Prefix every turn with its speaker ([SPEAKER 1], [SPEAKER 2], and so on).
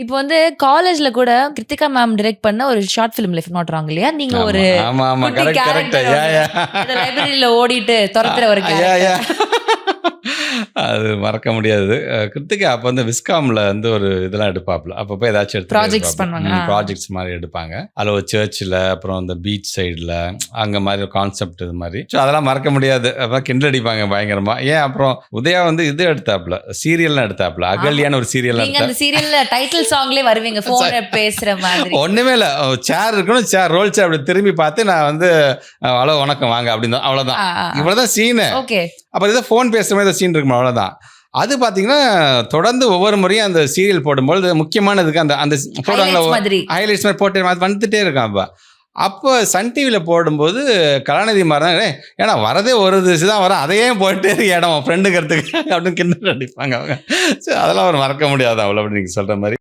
[SPEAKER 1] இப்போ வந்து காலேஜ்ல கூட கிருத்திகா மேம் டைரக்ட் பண்ண ஒரு ஷார்ட் ஃபிலிம்ல இஃப் நாட் ராங் இல்லையா? நீங்க ஒரு
[SPEAKER 2] ஆமா ஆமா
[SPEAKER 1] குட்டி
[SPEAKER 2] கரெக்ட் கரெக்ட்
[SPEAKER 1] கேரக்டர் ஒண்ணு அந்த லைப்ரரியில ஓடிட்டு தொரத்துற ஒரு கேரக்டர்.
[SPEAKER 2] அது மறக்க முடியாது. கிருத்திகா அப்போ வந்து விஸ்காம்ல வந்து ஒரு இதெல்லாம் எடுப்பாப்ல. அப்பப்போ ஏதாச்சும் எடுத்து
[SPEAKER 1] ப்ராஜெக்ட்ஸ் பண்ணுவாங்க.
[SPEAKER 2] ப்ராஜெக்ட்ஸ் மாதிரி எடுப்பாங்க. அதில் ஒரு சர்ச்சில் அப்புறம் இந்த பீச் சைடில் அங்கே மாதிரி கான்செப்ட் இது மாதிரி. ஸோ அதெல்லாம் மறக்க முடியாது. அப்புறம் கிண்டல் அடிப்பாங்க பயங்கரமா. ஏன் அப்புறம் உதயா வந்து இது எடுத்தாப்ல, சீரியல்லாம் எடுத்தாப்ல, அகல்யான்னு ஒரு சீரியல்
[SPEAKER 1] நீங்க அந்த சீரியல்ல டைட்டில் சாங்லயே வருவீங்க போன்ல பேசுற மாதிரி.
[SPEAKER 2] ஒண்ணுமே இல்லை, சேர் இருக்கணும், சேர் ரோல் சேர் அப்படி திரும்பி பார்த்து நான் வந்து ஹலோ வணக்கம் வாங்க அப்படின்னு தான், அவ்வளோதான். இவ்வளோதான் சீனு.
[SPEAKER 1] ஓகே.
[SPEAKER 2] அப்புறம் ஏதோ ஃபோன் பேசுகிற மாதிரி சீன் இருக்குமா, அவ்வளோதான். அது பார்த்தீங்கன்னா தொடர்ந்து ஒவ்வொரு முறையும் அந்த சீரியல் போடும்போது முக்கியமானதுக்கு அந்த அந்த போடுவாங்களா ஹைலைட்ஸ் மாதிரி போட்டு வந்துட்டே இருக்கான். அப்போ சன் டிவியில் போடும்போது கலாநிதி மாதிரி ஏன்னா வரதே ஒரு திசை தான் வரும், அதையே போட்டு இடம் ஃப்ரெண்டுக்கிறதுக்கு அப்படின்னு கிண்டல் அடிப்பாங்க அவங்க. ஸோ அதெல்லாம் ஒரு மறக்க முடியாது அவ்வளோ, அப்படி நீங்கள் சொல்கிற மாதிரி.